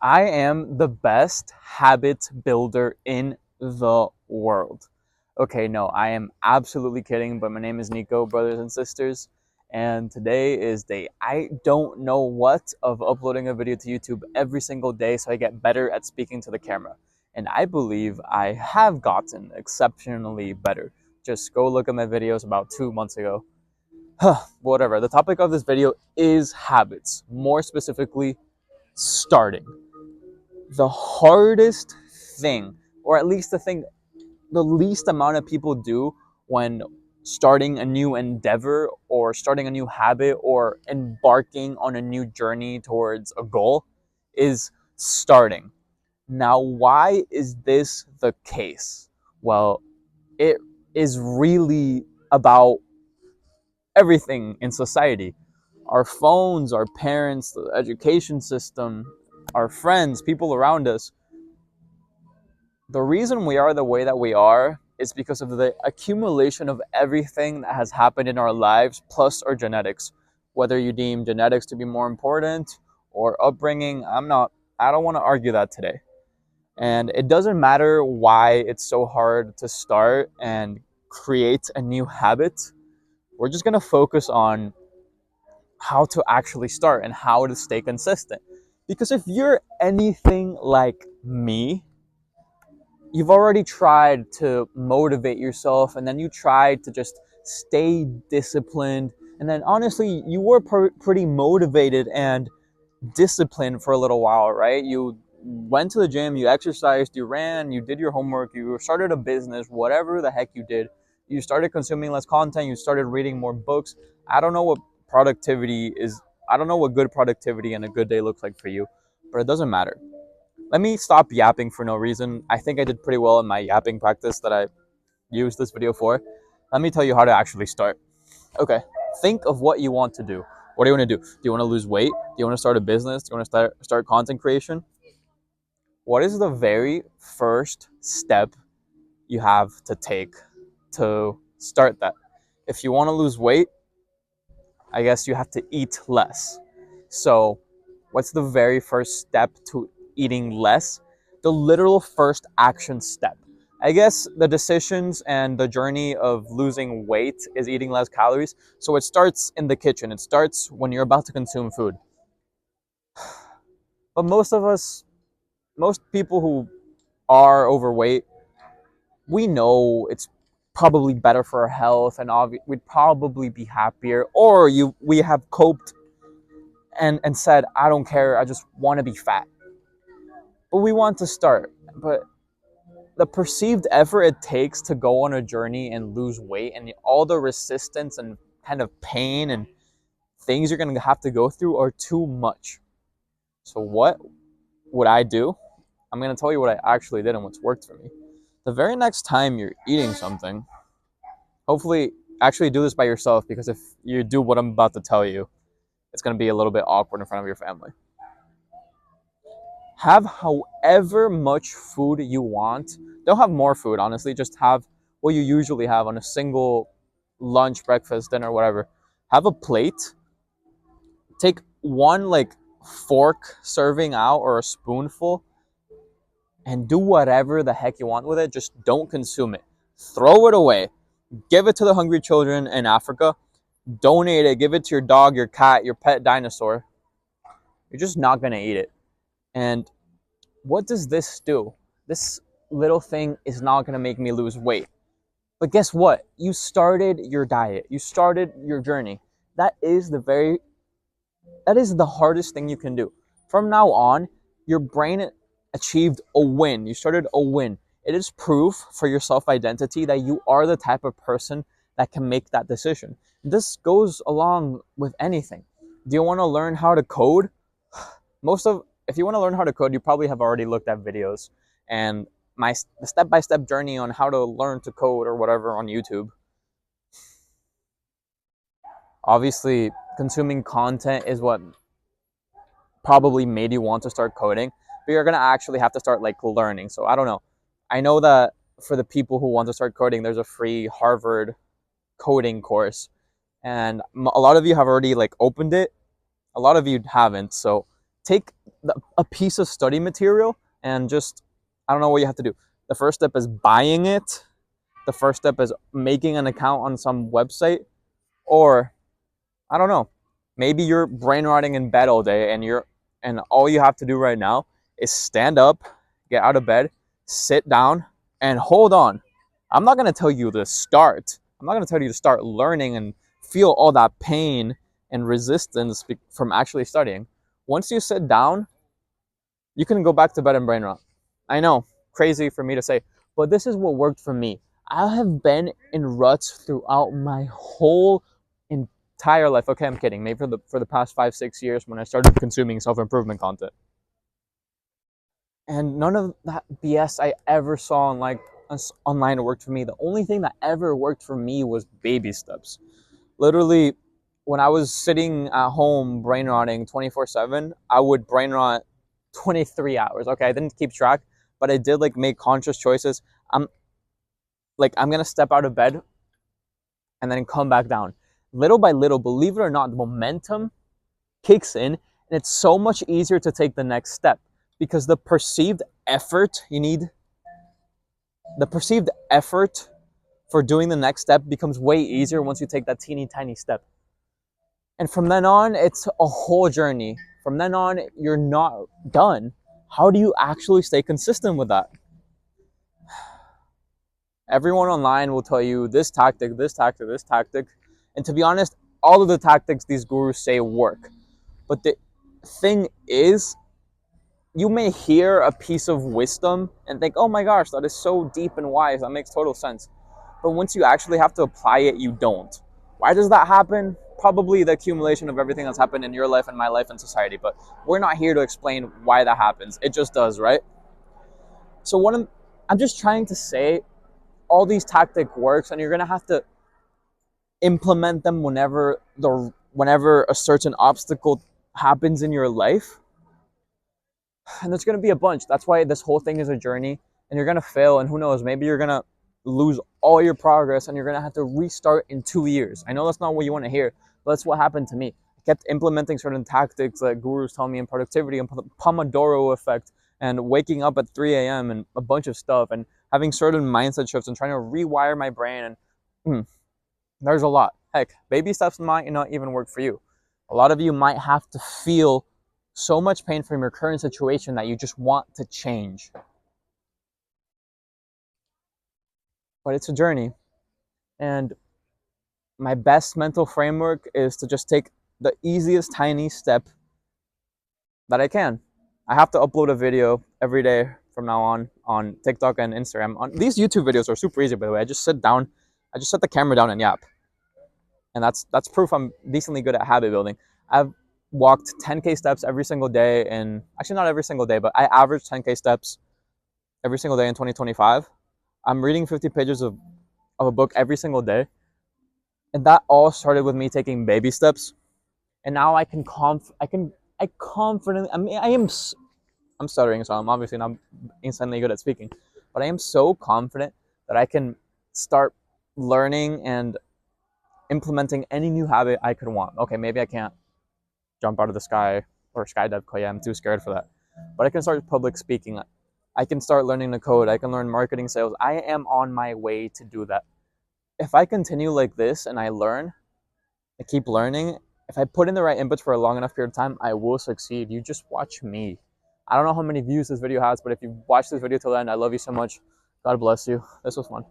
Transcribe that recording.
I am the best habit builder in the world. Okay, no, I am absolutely kidding, but my name is Nico, brothers and sisters, and today is day I don't know what of uploading a video to YouTube every single day so I get better at speaking to the camera. And I believe I have gotten exceptionally better. Just go look at my videos about 2 months ago. Whatever. The topic of this video is habits, more specifically, starting the hardest thing, or at least the thing the least amount of people do when starting a new endeavor or starting a new habit or embarking on a new journey towards a goal, is starting. Now, why is this the case? Well, it is really about everything in society: our phones, our parents, the education system, our friends, people around us. The reason we are the way that we are is because of the accumulation of everything that has happened in our lives, plus our genetics. Whether you deem genetics to be more important or upbringing, I don't want to argue that today. And it doesn't matter why it's so hard to start and create a new habit. We're just going to focus on how to actually start and how to stay consistent. Because if you're anything like me, you've already tried to motivate yourself, and then you tried to just stay disciplined, and then honestly you were pretty motivated and disciplined for a little while, right? You went to the gym, you exercised, you ran, you did your homework, you started a business, whatever the heck you did. You started consuming less content, you started reading more books. I don't know what productivity is. I don't know what good productivity and a good day looks like for you, but it doesn't matter. Let me stop yapping for no reason. I think I did pretty well in my yapping practice that I used this video for. Let me tell you how to actually start. Okay, think of what you want to do. What do you want to do? Do you want to lose weight? Do you want to start a business? Do you want to start content creation? What is the very first step you have to take to start that? If you want to lose weight, I guess you have to eat less. So, what's the very first step to eating less? The literal first action step. I guess the decisions and the journey of losing weight is eating less calories. So, it starts in the kitchen, it starts when you're about to consume food. But most people who are overweight, we know it's probably better for our health, and we'd probably be happier, or we have coped and said, I don't care, I just want to be fat. But we want to start. But the perceived effort it takes to go on a journey and lose weight, and all the resistance and kind of pain and things you're going to have to go through, are too much. So, what would I do? I'm going to tell you what I actually did and what's worked for me. The very next time you're eating something, hopefully, actually do this by yourself, because if you do what I'm about to tell you, it's going to be a little bit awkward in front of your family. Have however much food you want. Don't have more food, honestly. Just have what you usually have on a single lunch, breakfast, dinner, whatever. Have a plate. Take one like fork serving out or a spoonful, and do whatever the heck you want with it. Just don't consume it. Throw it away. Give it to the hungry children in Africa. Donate it. Give it to your dog, your cat, your pet dinosaur. You're just not going to eat it. And what does this do? This little thing is not going to make me lose weight. But guess what? You started your diet. You started your journey. That is the hardest thing you can do. From now on, your brain achieved a win. You started a win. It is proof for your self-identity that you are the type of person that can make that decision. This goes along with anything. Do you want to learn how to code? If you want to learn how to code, you probably have already looked at videos and the step-by-step journey on how to learn to code or whatever on YouTube. Obviously, consuming content is what probably made you want to start coding, but you're gonna actually have to start like learning. So I don't know. I know that for the people who want to start coding, there's a free Harvard coding course, and a lot of you have already like opened it. A lot of you haven't. So take a piece of study material and just, I don't know what you have to do. The first step is buying it. The first step is making an account on some website, or I don't know. Maybe you're brain rotting in bed all day and all you have to do right now is stand up, get out of bed, sit down, and hold on. I'm not going to tell you to start. I'm not going to tell you to start learning and feel all that pain and resistance from actually studying. Once you sit down, you can go back to bed and brain rot. I know, crazy for me to say, but this is what worked for me. I have been in ruts throughout my whole entire life. Okay, I'm kidding. Maybe for the past 5-6 years when I started consuming self-improvement content. And none of that BS I ever saw online worked for me. The only thing that ever worked for me was baby steps. Literally, when I was sitting at home brain rotting 24/7, I would brain rot 23 hours. Okay, I didn't keep track, but I did like make conscious choices. I'm gonna step out of bed and then come back down. Little by little, believe it or not, the momentum kicks in, and it's so much easier to take the next step because the perceived effort for doing the next step becomes way easier once you take that teeny tiny step. And from then on, it's a whole journey. From then on, you're not done. How do you actually stay consistent with that? Everyone online will tell you this tactic, this tactic, this tactic. And to be honest, all of the tactics these gurus say work. But the thing is, you may hear a piece of wisdom and think, oh my gosh, that is so deep and wise. That makes total sense. But once you actually have to apply it, you don't. Why does that happen? Probably the accumulation of everything that's happened in your life and my life and society. But we're not here to explain why that happens. It just does, right? So what I'm just trying to say, all these tactic works, and you're gonna have to implement them whenever a certain obstacle happens in your life. And there's going to be a bunch. That's why this whole thing is a journey, and you're going to fail, and who knows, maybe you're going to lose all your progress and you're going to have to restart in 2 years. I know that's not what you want to hear, but that's what happened to me. I kept implementing certain tactics that gurus tell me in productivity and Pomodoro effect and waking up at 3 a.m. and a bunch of stuff and having certain mindset shifts and trying to rewire my brain. And there's a lot. Heck, baby steps might not even work for you. A lot of you might have to feel so much pain from your current situation that you just want to change. But it's a journey. And my best mental framework is to just take the easiest tiny step that I can. I have to upload a video every day from now on TikTok and Instagram. These YouTube videos are super easy, by the way. I just set the camera down and yap. And that's proof I'm decently good at habit building. I've walked 10K steps every single day, and actually not every single day, but I average 10K steps every single day in 2025. I'm reading 50 pages of a book every single day. And that all started with me taking baby steps. And now I confidently, I'm stuttering, so I'm obviously not insanely good at speaking, but I am so confident that I can start learning and implementing any new habit I could want. Okay, maybe I can't jump out of the sky or skydive. Yeah, I'm too scared for that. But I can start public speaking. I can start learning to code. I can learn marketing, sales. I am on my way to do that. If I continue like this and I keep learning, if I put in the right inputs for a long enough period of time, I will succeed. You just watch me. I don't know how many views this video has, but if you watch this video till the end, I love you so much. God bless you. This was fun.